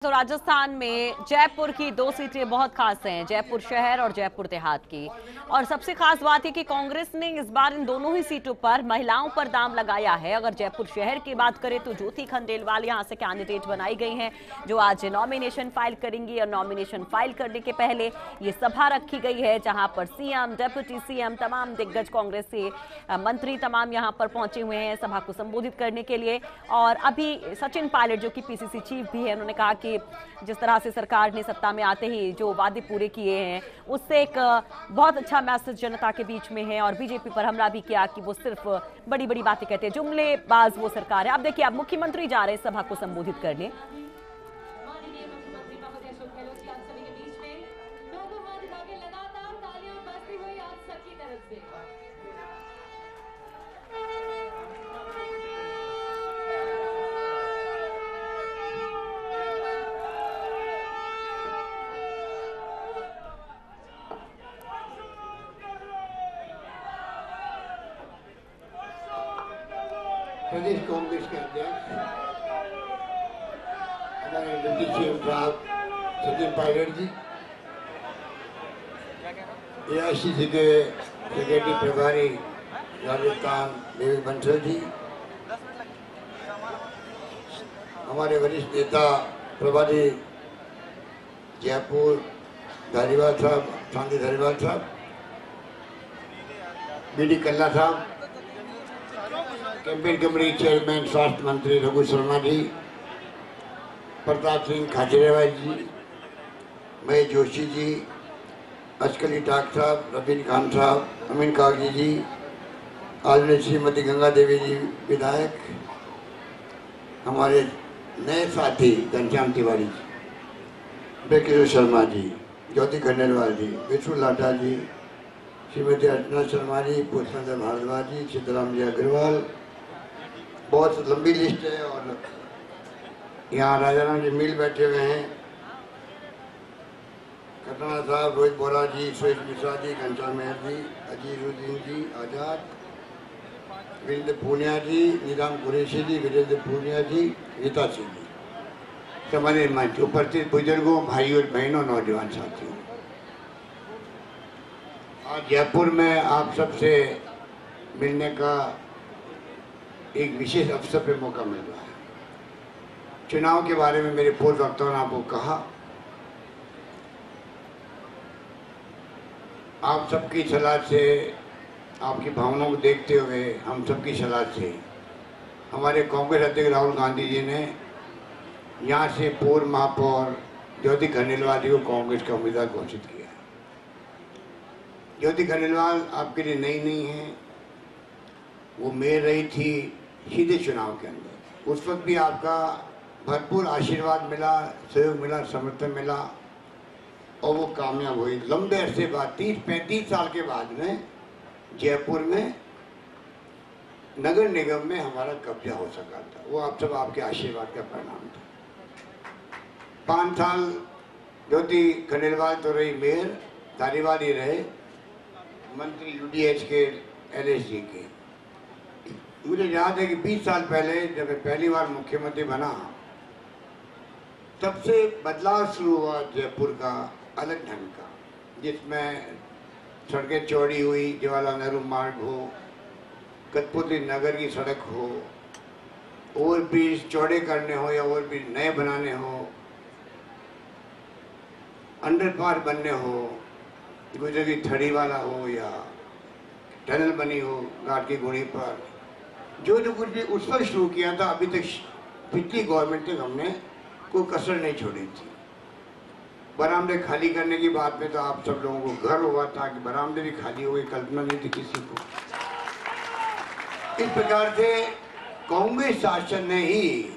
तो राजस्थान में जयपुर की दो सीटें बहुत खास हैं, जयपुर शहर और जयपुर देहात की। और सबसे खास बात है कि कांग्रेस ने इस बार इन दोनों ही सीटों पर महिलाओं पर दाम लगाया है। अगर जयपुर शहर की बात करें तो ज्योति खंडेलवाल यहां से कैंडिडेट बनाई गई हैं, जो आज नॉमिनेशन फाइल करेंगी। और नॉमिनेशन फाइल करने के पहले ये सभा रखी गई है, जहां पर सीएम, डिप्टी सीएम, तमाम दिग्गज कांग्रेस के मंत्री तमाम यहां पर पहुंचे हुए हैं सभा को संबोधित करने के लिए। और अभी सचिन पायलट, जो कि पीसीसी चीफ भी है, उन्होंने कहा कि जिस तरह से सरकार ने सत्ता में आते ही जो वादे पूरे किए हैं, उससे एक बहुत अच्छा मैसेज जनता के बीच में है। और बीजेपी पर हमला भी किया कि वो सिर्फ बड़ी बड़ी बातें कहते हैं, जुमलेबाज वो सरकार है। अब देखिए, अब मुख्यमंत्री जा रहे हैं सभा को संबोधित करने। प्रदेश कांग्रेस के अध्यक्ष हमारे डिप्टी सीएम साहब सचिन पायलट जी, एआईसीसी के सेक्रेटरी प्रभारी राजस्थान देवेंद्र बंसल जी, हमारे वरिष्ठ नेता प्रभारी जयपुर धारीवाल साहब, शांति धारीवाल साहब, बीडी कल्ला साहब, कैंपेन कमेटी चेयरमैन स्वास्थ्य मंत्री रघु शर्मा जी, प्रताप सिंह खाचरेवाल जी, महेश जोशी जी, अशकली डॉक्टर साहब, रबीन खान साहब, अमीन कागजी जी, आदरणीय श्रीमती गंगा देवी जी विधायक, हमारे नए साथी घनश्याम तिवारी जी, बेकिशोर शर्मा जी, ज्योति खंडेलवाल जी, विष्णु लाटा जी, श्रीमती अर्चना शर्मा जी, पुष्पेंद्र भारद्वाज जी, सीताराम जी अग्रवाल, बहुत लंबी लिस्ट है। और यहाँ राजाराम जी मिल बैठे हुए हैं, कटना साहब, रोहित बोरा जी, सुरेश मिश्रा जी, घनश्याम मेहर जी, अजीरुद्दीन जी आजाद, वीरेंद्र पूनिया जी, निजाम कुरैशी जी, वीरेंद्र पूनिया जी, रीता सिंह जी, हमारे मंच उपस्थित बुजुर्गों, भाइयों और बहनों, नौजवान साथियों, आज जयपुर में आप सबसे मिलने का एक विशेष अवसर पे मौका मिल रहा है। चुनाव के बारे में मेरे पूर्व वक्ताओं ने आपको कहा, आप सबकी सलाह से, आपकी भावनाओं को देखते हुए, हम सबकी सलाह से हमारे कांग्रेस अध्यक्ष राहुल गांधी जी ने यहाँ से पूर्व महापौर ज्योति खंडेलवाल जी को कांग्रेस का उम्मीदवार घोषित किया। ज्योति खंडेलवाल आपके लिए नई नहीं है, वो मेयर रही थी सीधे चुनाव के अंदर। उस वक्त भी आपका भरपूर आशीर्वाद मिला, सहयोग मिला, समर्थन मिला और वो कामयाब हुई। लंबे अरसे बाद, 30-35 साल के बाद में जयपुर में नगर निगम में हमारा कब्जा हो सका था। वो आप सब आपके आशीर्वाद का परिणाम था। 5 साल ज्योति खंडेलवाल तो रही मेयर, धारीवाल ही रहे मंत्री यूडीएच के, एलएसजी के। मुझे याद है कि 20 साल पहले जब मैं पहली बार मुख्यमंत्री बना, तब से बदलाव शुरू हुआ जयपुर का अलग ढंग का, जिसमें सड़कें चौड़ी हुई, जवाहरलाल नेहरू मार्ग हो, कठपुतली नगर की सड़क हो, ओवरब्रिज चौड़े करने हो या ओवरब्रिज नए बनाने हो, अंडरपास बनने हो, गुजर की थड़ी वाला हो या टनल बनी हो घाट की गुड़ी पर, जो कुछ भी उस पर शुरू किया था, अभी तक पिछली गवर्नमेंट तक हमने कोई कसर नहीं छोड़ी थी। बरामदे खाली करने की बात में तो आप सब लोगों को गर्व हुआ था कि बरामदे भी खाली हो गई, कल्पना नहीं थी किसी को। इस प्रकार से कांग्रेस शासन ने ही,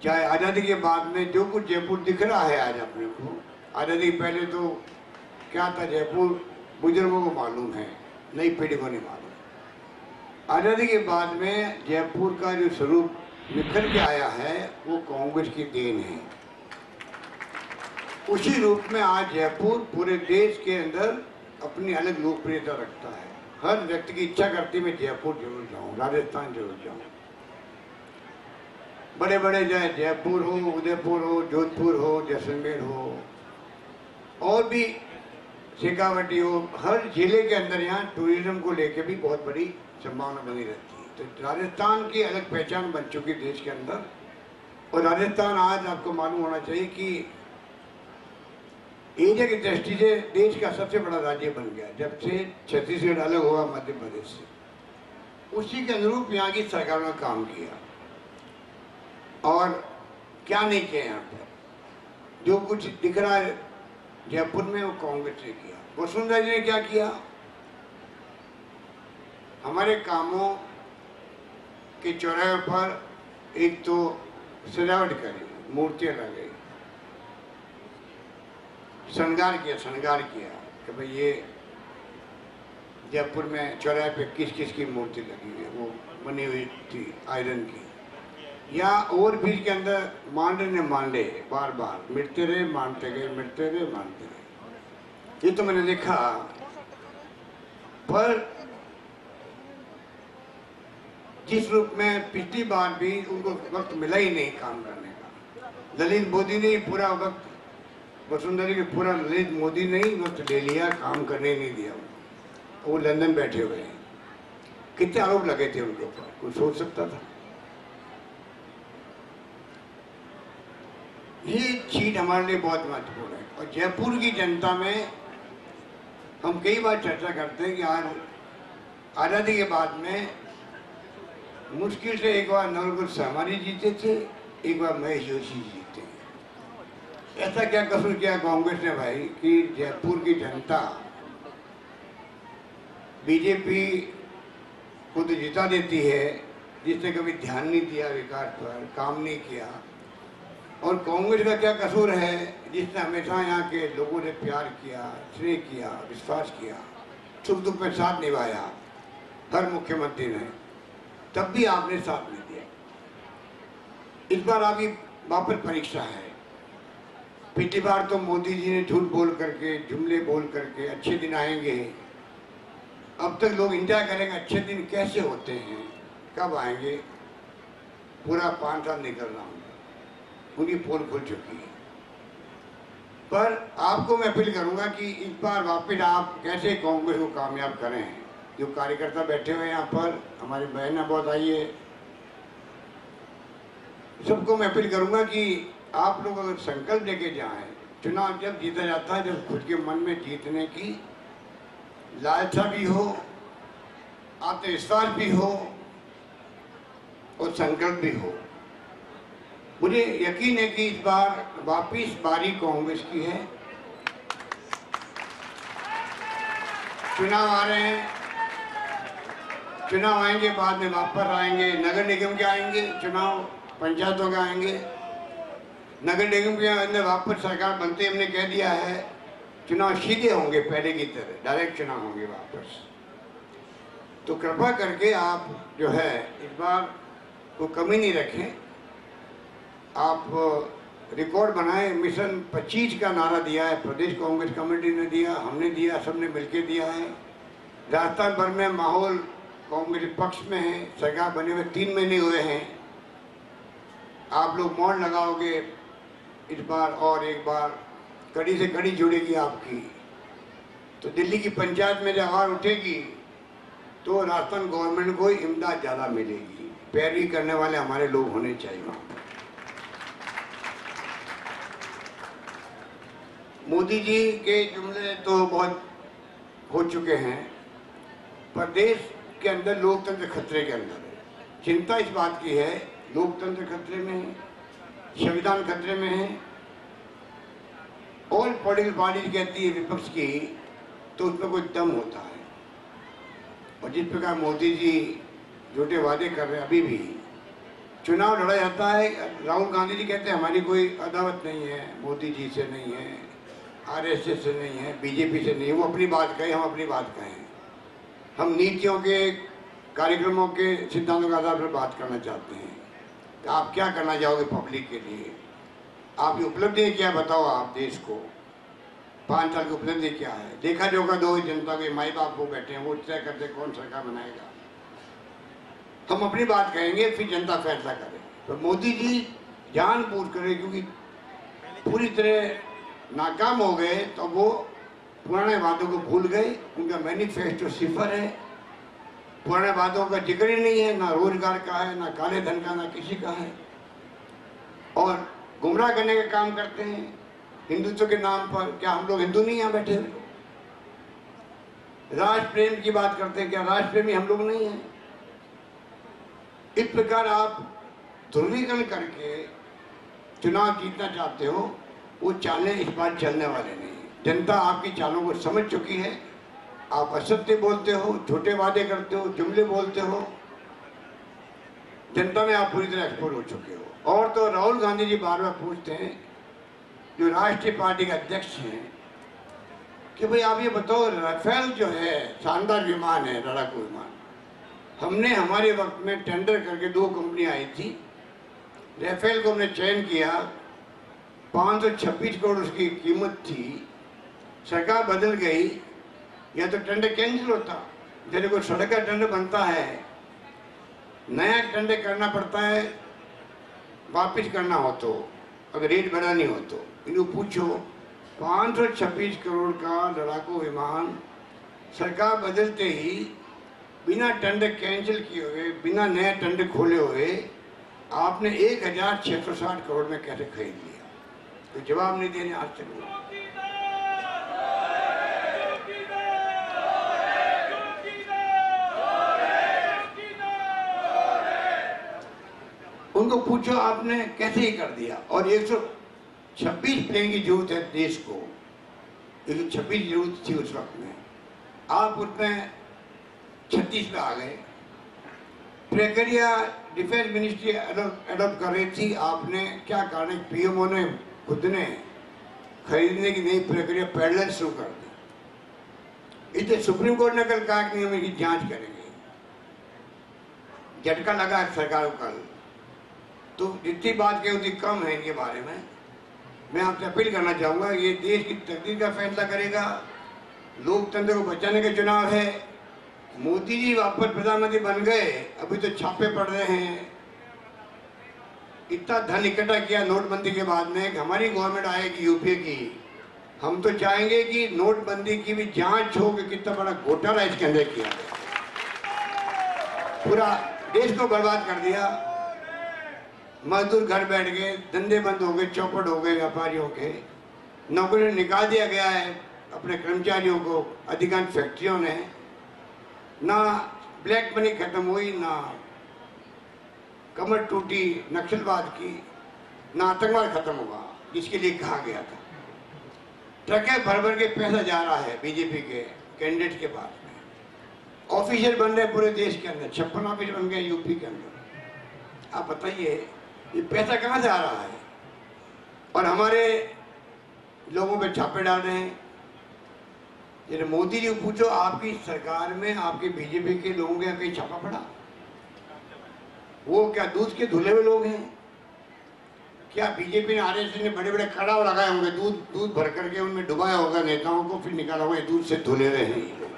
चाहे आजादी के बाद में जो कुछ जयपुर दिख रहा है आज अपने को, आजादी पहले तो क्या था जयपुर, बुजुर्गों को मालूम है, नई पीढ़ी को नहीं मालूम। आजादी के बाद में जयपुर का जो स्वरूप निखर के आया है, वो कांग्रेस की देन है। उसी रूप में आज जयपुर पूरे देश के अंदर अपनी अलग लोकप्रियता रखता है। हर व्यक्ति की इच्छा करती है मैं जयपुर जरूर जाऊं, राजस्थान जरूर जाऊं। बड़े बड़े चाहे जयपुर हो, उदयपुर हो, जोधपुर हो, जैसलमेर हो और भी शेखावटी हो, हर जिले के अंदर यहाँ टूरिज्म को लेके भी बहुत बड़ी संभावना बनी रहती है। तो राजस्थान की अलग पहचान बन चुकी है देश के अंदर। और राजस्थान आज आपको मालूम होना चाहिए कि एरिया की दृष्टि से देश का सबसे बड़ा राज्य बन गया जब से छत्तीसगढ़ अलग हुआ मध्य प्रदेश से। उसी के अनुरूप यहाँ की सरकार ने काम किया और क्या नहीं किया। यहाँ पर जो कुछ दिख रहा है जयपुर में वो कांग्रेस ने किया। वसुंधरा जी ने क्या किया? हमारे कामों के चौराहे पर एक तो सजावट करी, मूर्तियां लगाई, श्रृंगार किया कि भाई ये जयपुर में चौराहे पे किस किस की मूर्ति लगी हुई है, वो बनी हुई थी आयरन की। या और बीच के अंदर मांडे ने मांडे बार बार मिटते रहे, मानते गए, मिटते रहे, मानते रहे। ये तो मैंने देखा। पर जिस रूप में पिछली बार भी उनको वक्त मिला ही नहीं काम करने का, ललित मोदी ने पूरा वक्त, वसुंधरा के पूरा ललित मोदी ने ही वक्त ले लिया, काम करने नहीं दिया। वो लंदन बैठे हुए हैं। कितने आरोप लगे थे उनके ऊपर, कोई सोच सकता था? ये चीज हमारे लिए बहुत महत्वपूर्ण है। और जयपुर की जनता में हम कई बार चर्चा करते हैं कि आज आज़ादी के बाद में मुश्किल से एक बार नवलगुट सहमारी जीते थे, एक बार महेश जोशी जीते। ऐसा क्या कसूर किया कांग्रेस ने भाई कि जयपुर की जनता बीजेपी को तो जिता देती है जिसने कभी ध्यान नहीं दिया विकास पर, काम नहीं किया। और कांग्रेस का क्या कसूर है जिसने हमेशा यहाँ के लोगों ने प्यार किया, स्नेह किया, विश्वास किया, सुख दुख में साथ निभाया हर मुख्यमंत्री ने, तब भी आपने साथ नहीं दिया। इस बार आपकी वापस परीक्षा है। पिछली बार तो मोदी जी ने झूठ बोल करके, जुमले बोल करके अच्छे दिन आएंगे, अब तक लोग इंतजार करेंगे अच्छे दिन कैसे होते हैं, कब आएंगे। पूरा 5 साल निकल रहा हूँ, उनकी पोल खुल चुकी है। पर आपको मैं अपील करूंगा कि इस बार वापस आप कैसे कांग्रेस को कामयाब करें। जो कार्यकर्ता बैठे हुए हैं यहाँ पर, हमारी बहनें बहुत आई है, सबको मैं अपील करूंगा कि आप लोग अगर संकल्प लेके जाएं, चुनाव जब जीता जाता है जब खुद के मन में जीतने की लालसा भी हो, आत्मविश्वास भी हो और संकल्प भी हो। मुझे यकीन है कि इस बार वापिस बारी कांग्रेस की है। चुनाव आ रहे हैं, चुनाव आएंगे, बाद में वापस आएंगे, नगर निगम के आएंगे चुनाव, पंचायतों के आएंगे, नगर निगम के अंदर वापस सरकार बनते हमने कह दिया है। चुनाव सीधे होंगे, पहले की तरह डायरेक्ट चुनाव होंगे वापस। तो कृपा करके आप जो है इस बार को कमी नहीं रखें, आप रिकॉर्ड बनाएं। मिशन 25 का नारा दिया है, प्रदेश कांग्रेस कमेटी ने दिया, हमने दिया, सबने मिलकर दिया है। राजस्थान भर में माहौल कांग्रेस पक्ष में है, सरकार बने हुए 3 महीने हुए हैं। आप लोग मौन लगाओगे इस बार और एक बार कड़ी से कड़ी जुड़ेगी आपकी, तो दिल्ली की पंचायत में जब आवाज उठेगी तो राजस्थान गवर्नमेंट को इमदाद ज़्यादा मिलेगी। पैरवी करने वाले हमारे लोग होने चाहिए वहाँ। मोदी जी के जुमले तो बहुत हो चुके हैं, पर देश के अंदर लोकतंत्र खतरे के अंदर है। चिंता इस बात की है, लोकतंत्र खतरे में है, संविधान खतरे में है। और पॉलिटिकल पार्टी कहती है विपक्ष की, तो उसमें कोई दम होता है। और जिस प्रकार मोदी जी झूठे वादे कर रहे हैं, अभी भी चुनाव लड़ा जाता है। राहुल गांधी जी कहते हैं हमारी कोई अदावत नहीं है, मोदी जी से नहीं है, आरएसएस से नहीं है, बीजेपी से नहीं है। वो अपनी बात कहें, हम अपनी बात कहें। हम नीतियों के, कार्यक्रमों के, सिद्धांतों के आधार पर बात करना चाहते हैं। तो आप क्या करना चाहोगे पब्लिक के लिए? आपकी उपलब्धि क्या बताओ आप देश को? 5 साल की उपलब्धि क्या है? देखा जोगा दो जनता के माई बाप वो बैठे हैं, वो तय करते कौन सरकार बनाएगा। हम अपनी बात कहेंगे, फिर जनता फैसला करे। तो मोदी जी जानबूझ कर, क्योंकि पूरी तरह नाकाम हो गए, तो वो पुराने वादों को भूल गए। उनका मैनिफेस्टो सिफर है, पुराने वादों का जिक्र ही नहीं है, ना रोजगार का है, ना काले धन का, ना किसी का है, और गुमराह करने का काम करते हैं हिंदुत्व के नाम पर। क्या हम लोग हिंदू नहीं यहाँ बैठे हुए? राष्ट्र प्रेम की बात करते हैं, क्या राष्ट्र प्रेमी हम लोग नहीं हैं? इस प्रकार आप ध्रुवीकरण करके चुनाव जीतना चाहते हो, वो चालें इस बार चलने वाले नहीं। जनता आपकी चालों को समझ चुकी है। आप असत्य बोलते हो, झूठे वादे करते हो, जुमले बोलते हो, जनता में आप पूरी तरह एक्सपोर्ट हो चुके हो। और तो राहुल गांधी जी बार बार पूछते हैं, जो राष्ट्रीय पार्टी के अध्यक्ष हैं, कि भाई आप ये बताओ, राफेल जो है शानदार विमान है, लड़ाकू विमान, हमने हमारे वक्त में टेंडर करके 2 कंपनी आई थी, राफेल को हमने चयन किया, 526 करोड़ उसकी कीमत थी, सरकार बदल गई, या तो टेंडर कैंसिल होता। जैसे कोई सड़क का टेंडर बनता है, नया टेंडर करना पड़ता है, वापस करना हो तो, अगर रेट बढ़ानी हो तो। इनको पूछो, 526 करोड़ का लड़ाकू विमान सरकार बदलते ही बिना टेंडर कैंसिल किए हुए, बिना नया टेंडर खोले हुए आपने 1660 करोड़ में कैसे खरीद लिया? तो जवाब नहीं देने आज तक। उनको पूछो आपने कैसे ही कर दिया। और 126 प्लेन की जरूरत है देश को, 126 की जरूरत थी उस वक्त में, आप उसमें 36 पे आ गए। प्रक्रिया डिफेंस मिनिस्ट्री अडॉप्ट कर रही थी, आपने क्या कारण, पीएमओ ने खुद ने खरीदने की नई प्रक्रिया पैरेलल शुरू कर दी। इसलिए सुप्रीम कोर्ट ने कल कहा कि हम इसकी जांच करेंगे। झटका लगा सरकार को कल, तो जितनी बात की उतनी कम है इनके बारे में। मैं आपसे अपील करना चाहूँगा, ये देश की तकदीर का फैसला करेगा, लोकतंत्र को बचाने का चुनाव है। मोदी जी वापस प्रधानमंत्री बन गए, अभी तो छापे पड़ रहे हैं, इतना धन इकट्ठा किया नोटबंदी के बाद में कि हमारी गवर्नमेंट आएगी यूपीए की। हम तो चाहेंगे कि नोटबंदी की भी जांच हो कि कितना बड़ा घोटाला इसके अंदर किया गया, पूरा देश को बर्बाद कर दिया। मजदूर घर बैठ गए, धंधे बंद हो गए, चौपट हो गए व्यापारियों के, नौकरी निकाल दिया गया है अपने कर्मचारियों को अधिकांश फैक्ट्रियों ने। ना ब्लैक मनी खत्म हुई, ना कमर टूटी नक्सलवाद की, ना आतंकवाद खत्म हुआ जिसके लिए कहा गया था। ट्रकें भर भर के पैसा जा रहा है बीजेपी के कैंडिडेट के पास में, ऑफिसर बन रहे पूरे देश के अंदर, 56 ऑफिस बन गए यूपी के अंदर। आप बताइए ये पैसा कहाँ से आ रहा है? और हमारे लोगों पे छापे डाल रहे हैं। जैसे मोदी जी को पूछो, आपकी सरकार में आपके बीजेपी के लोगों के कहीं छापा पड़ा? वो क्या दूध के धुले हुए लोग हैं? क्या बीजेपी ने, आरएसएस ने बड़े बड़े कड़ाव लगाए होंगे, दूध भर करके उनमें डुबाया होगा नेताओं को, फिर निकाला होगा दूध से धुले हुए हैं ये लोग?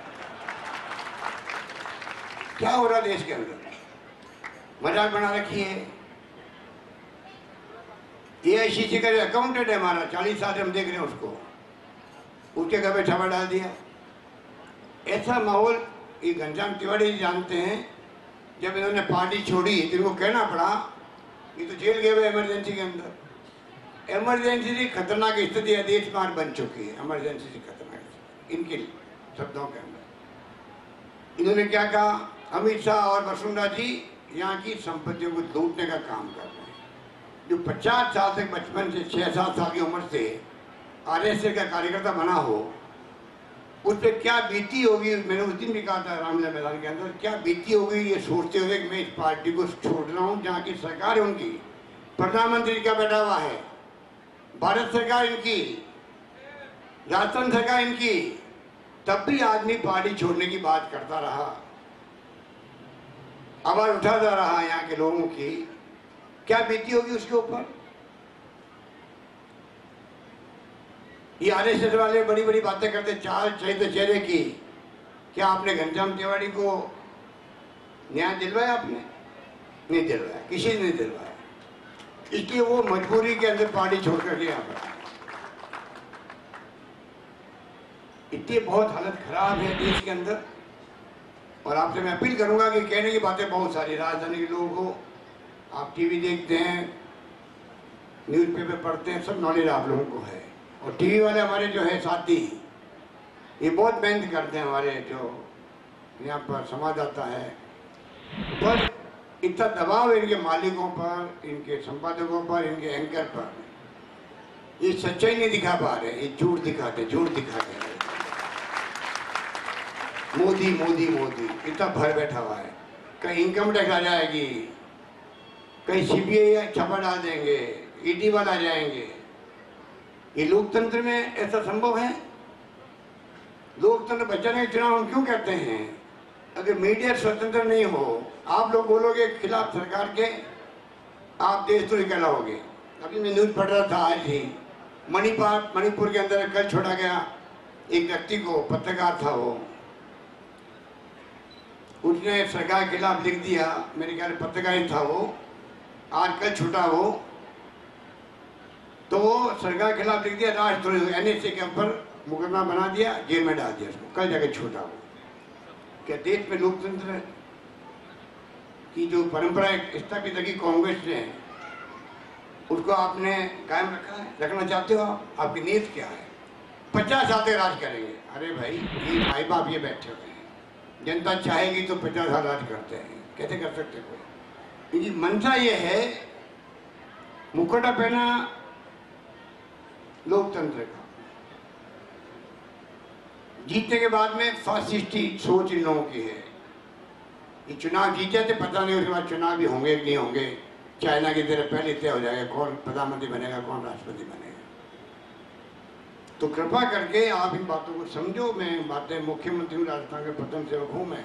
क्या हो रहा देश के अंदर? मजाक बना रखी है। एआईसीसी का जो अकाउंटेंट है हमारा, 40 साल से हम देख रहे हैं उसको, उसके घर पे छापा डाल दिया। ऐसा माहौल ये घनश्याम तिवारी जी जानते हैं। जब इन्होंने पार्टी छोड़ी तो इनको कहना पड़ा, ये तो जेल गए हुए इमरजेंसी के अंदर। इमरजेंसी से खतरनाक स्थिति देश में बन चुकी है, इमरजेंसी से खतरनाक स्थिति इनके शब्दों के अंदर। इन्होंने क्या कहा, अमित शाह और वसुंधरा जी यहाँ की संपत्तियों को लूटने का काम कर रहे हैं। जो 50 साल से, बचपन से 6-7 साल की उम्र से आरएसएस का कार्यकर्ता बना हो, उस पर क्या बीती होगी। मैंने उस दिन भी कहा था रामलीला मैदान के अंदर, क्या बीती होगी ये सोचते हुए कि मैं इस पार्टी को छोड़ रहा हूँ जहाँ की सरकार है उनकी, प्रधानमंत्री का बैठा हुआ है, भारत सरकार इनकी, राजस्थान सरकार इनकी, तब भी आदमी पार्टी छोड़ने की बात करता रहा, आवाज उठाता रहा यहाँ के लोगों की। क्या बीती होगी उसके ऊपर? ये आरएसएस वाले बड़ी बड़ी बातें करते, चाल चरित्र चेहरे की। क्या आपने घनश्याम तिवारी को न्याय दिलवाया? आपने नहीं दिलवाया, किसी ने नहीं दिलवाया। इसलिए वो मजबूरी के अंदर पार्टी छोड़ कर गया। इतनी बहुत हालत खराब है देश के अंदर। और आपसे मैं अपील करूंगा कि कहने की बातें बहुत सारी, राजधानी के लोगों को, आप टीवी देखते हैं, न्यूज़पेपर पढ़ते हैं, सब नॉलेज आप लोगों को है। और टीवी वाले हमारे जो है साथी, ये बहुत मेहनत करते हैं, हमारे जो यहाँ पर संवाददाता है, पर इतना दबाव है इनके मालिकों पर, इनके संपादकों पर, इनके एंकर पर, ये सच्चाई नहीं दिखा पा रहे, ये झूठ दिखाते हैं। मोदी मोदी मोदी इतना भर बैठा हुआ है। कहीं इनकम टैक्स आ जाएगी, कहीं सीबीआई छापा डाल देंगे, ईडी वाला आ जाएंगे। ये लोकतंत्र में ऐसा संभव है? लोकतंत्र बचाने के चुनाव हम क्यों कहते हैं? अगर मीडिया स्वतंत्र नहीं हो, आप लोग बोलोगे खिलाफ सरकार के, आप देश तो कहलाओगे। अभी मैं न्यूज पढ़ रहा था आज ही, मणिपुर के अंदर कल छोड़ा गया एक व्यक्ति को, पत्रकार था वो, उसने सरकार के खिलाफ लिख दिया, मेरे ख्याल पत्रकार ही था वो, आज कल छूटा वो, तो वो सरकार के खिलाफ लिख दिया, राष्ट्रद्रोही, एनएसए के ऊपर मुकदमा बना दिया, जेल में डाल दिया उसको, कल जाके छूटा वो। क्या देश में लोकतंत्र की जो परंपरा स्थापित की कांग्रेस ने, उसको आपने कायम रखा है, रखना चाहते हो? आपकी नीयत क्या है? 50 साल तक राज करेंगे। अरे भाई, ये माई बाप ये बैठे हुए हैं, जनता चाहेगी तो 50 साल राज करते हैं, कैसे कर सकते कोई? इनकी मंशा ये है मुखौटा पहना लोकतंत्र का, जीतने के बाद में फासिस्टी सोच इन लोगों की है। ये चुनाव जीते थे, पता नहीं उसके बाद चुनाव भी होंगे कि नहीं होंगे, चाइना की तरह पहले तय हो जाएगा कौन प्रधानमंत्री बनेगा, कौन राष्ट्रपति बनेगा। तो कृपा करके आप इन बातों को समझो। मैं बातें मुख्यमंत्री हूँ, राजस्थान के प्रथम सेवक हूँ, मैं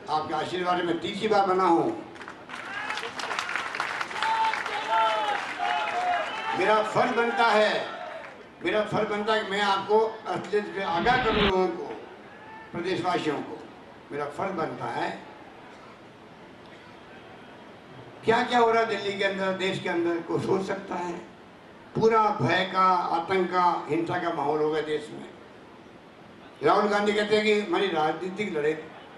आपके आशीर्वाद में तीसरी बार बना हूँ। मेरा फर्ज बनता है कि मैं आपको असलियत से आगाह करूँ, लोगों को, प्रदेशवासियों को। मेरा फर्ज बनता है। क्या क्या हो रहा है दिल्ली के अंदर, देश के अंदर, को सोच सकता है? पूरा भय का, आतंक का, हिंसा का माहौल हो गया देश में। राहुल गांधी कहते हैं कि हमारी राजनीतिक लड़ाई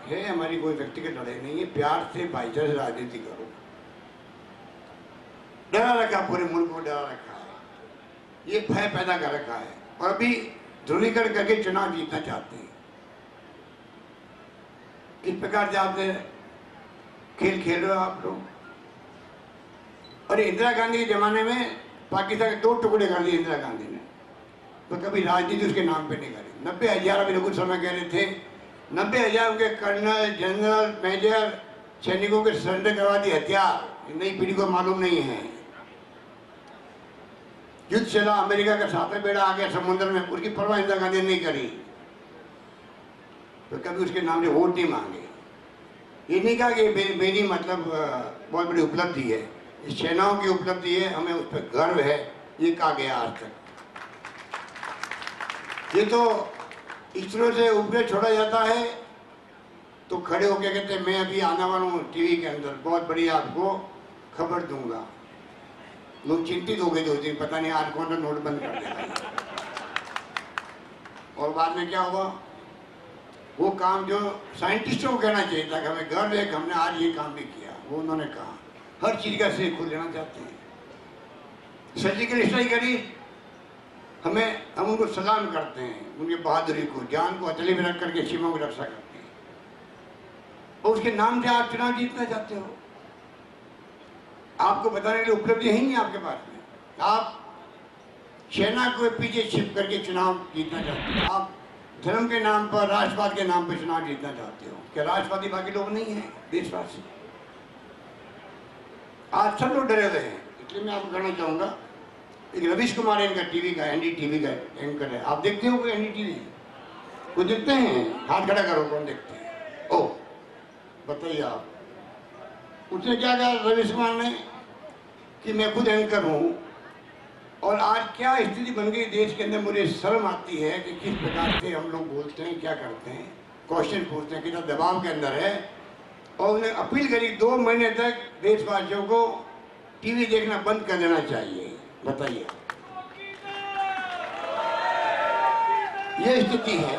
है, हमारी कोई व्यक्तिगत लड़ाई नहीं है, प्यार से भाईचारे से राजनीति करो। डरा रखा, पूरे मुल्क को डरा रखा है, ये भय पैदा कर रखा है। और अभी ध्रुवीकरण करके चुनाव जीतना चाहते हैं। किस प्रकार से आपने खेल खेल रहे हो आप लोग? और इंदिरा गांधी के जमाने में पाकिस्तान के 2 टुकड़े कर दिए इंदिरा गांधी ने, तो कभी राजनीति उसके नाम पे नहीं करी। 90,000 अभी कुछ समय कह रहे थे, 90,000 उनके कर्नल, जनरल, मेजर सैनिकों के सरेंडर करवा दिए हथियार। नई पीढ़ी को मालूम नहीं है। युद्ध चला, अमेरिका का 7वां बेड़ा आ गया समुद्र में, उसकी परवाह इंदिरा गांधी ने नहीं करी। तो कभी उसके नाम से वोट नहीं मांगे। ये नहीं कहा कि मेरी मतलब बहुत बड़ी उपलब्धि है, सेनाओं की उपलब्धि है, हमें उस पर गर्व है, ये कहा गया आज तक। ये तो इसरो से उपग्रह छोड़ा जाता है तो खड़े होकर कहते हैं मैं अभी आने वाला हूँ टीवी के अंदर, बहुत बड़ी आपको खबर दूंगा। लोग चिंतित हो गए 2 दिन, पता नहीं आज कौन सा नोट बंद कर देगा। और बाद में क्या हुआ? वो काम जो साइंटिस्टों को कहना चाहिए था कि हमें गर्व है कि हमने आज ये काम भी किया, वो उन्होंने कहा। हर चीज का श्रेय खुद लेना चाहते हैं। सर्जिकल स्ट्राइक करी, हम उनको सलाम करते हैं, उनकी बहादुरी को, जान को हथेली में रख करके सीमा की रक्षा करते हैं। और उसके नाम से आप चुनाव जीतना चाहते हो? आपको बताने के लिए उपलब्धि है नहीं आपके पास में। आप सेना को पीछे छिप करके चुनाव जीतना चाहते हो। आप धर्म के नाम पर, राष्ट्रवाद के नाम पर चुनाव जीतना चाहते हो। क्या राष्ट्रवादी बाकी लोग नहीं हैं? देशवासी आज सब लोग डरे हुए हैं। इसलिए मैं आपको कहना चाहूँगा, एक रवीश कुमार इनका टीवी का, एनडीटीवी का एंकर है। आप देखते हो कोई एनडीटीवी? कोई देखते हैं? हाथ खड़ा करो, कौन देखते हैं? ओ बताइए आप। उसने क्या कहा रवीश कुमार ने कि मैं खुद एंकर हूँ, और आज क्या स्थिति बन गई देश के अंदर। मुझे शर्म आती है कि किस प्रकार से हम लोग बोलते हैं, क्या करते हैं, क्वेश्चन पूछते हैं, कितना दबाव के अंदर है। और उन्हें अपील करी 2 महीने तक देशवासियों को टीवी देखना बंद कर देना चाहिए। बताइए, ये स्थिति है।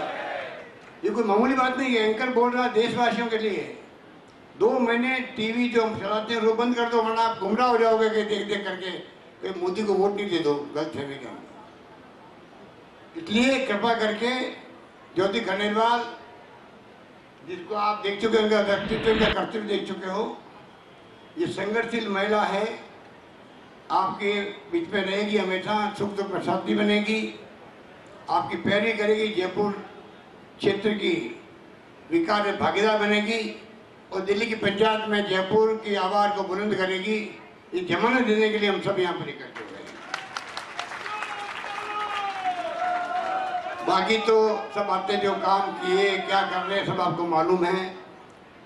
ये कोई मामूली बात नहीं है। एंकर बोल रहा देशवासियों के लिए 2 महीने टीवी जो हम चलाते हैं वो बंद कर दो, वरना आप गुमराह हो जाओगे कि देख देख करके कि मोदी को वोट नहीं दे दो गलतफहमी के अंदर। इसलिए कृपा करके ज्योति खंडेलवाल, जिसको आप देख चुके, उनका व्यक्तित्व, उनका कर्तव्य देख चुके हो, ये संघर्षशील महिला है, आपके बीच में रहेगी हमेशा, सुख दुख में साथी बनेगी, आपकी पैरवी करेगी, जयपुर क्षेत्र की विकास में भागीदार बनेगी और दिल्ली की पंचायत में जयपुर की आवाज को बुलंद करेगी। ये जमानत देने के लिए हम सब यहाँ पर इकट्ठे हुए हैं। बाकी तो सब बातें जो काम किए, क्या कर रहे हैं, सब आपको मालूम है,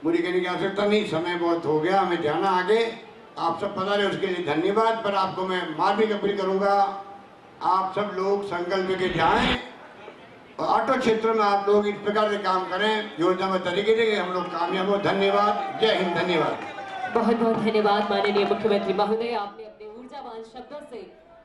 मुझे कहने की आवश्यकता नहीं। समय बहुत हो गया, हमें जाना आगे। आप सब पता रहे, उसके लिए धन्यवाद। पर आपको मैं मार्मिक अपील करूंगा, आप सब लोग संकल्प लेके जाएं और ऑटो क्षेत्र में आप लोग इस प्रकार से काम करें योजना में तरीके से हम लोग कामयाब हो। धन्यवाद। जय हिंद। धन्यवाद। बहुत बहुत धन्यवाद माननीय मुख्यमंत्री महोदय, आपने अपने ऊर्जावान शब्दों से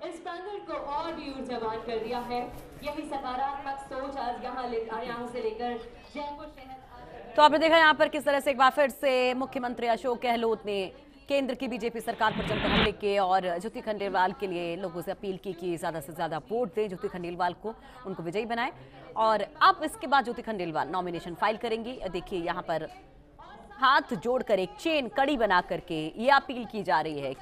इस पैनल को और भी ऊर्जावान कर दिया है। यही सकारात्मक सोच आज यहाँ से लेकर जयपुर शहर। तो आपने देखा यहाँ पर किस तरह से एक बार फिर से मुख्यमंत्री अशोक गहलोत ने केंद्र की बीजेपी सरकार पर जमकर हमले किए और ज्योति खंडेलवाल के लिए लोगों से अपील की कि ज्यादा से ज्यादा वोट दें, ज्योति खंडेलवाल को, उनको विजयी बनाएं। और अब इसके बाद ज्योति खंडेलवाल नॉमिनेशन फाइल करेंगी। देखिए यहाँ पर हाथ जोड़कर एक चेन कड़ी बना करके ये अपील की जा रही है।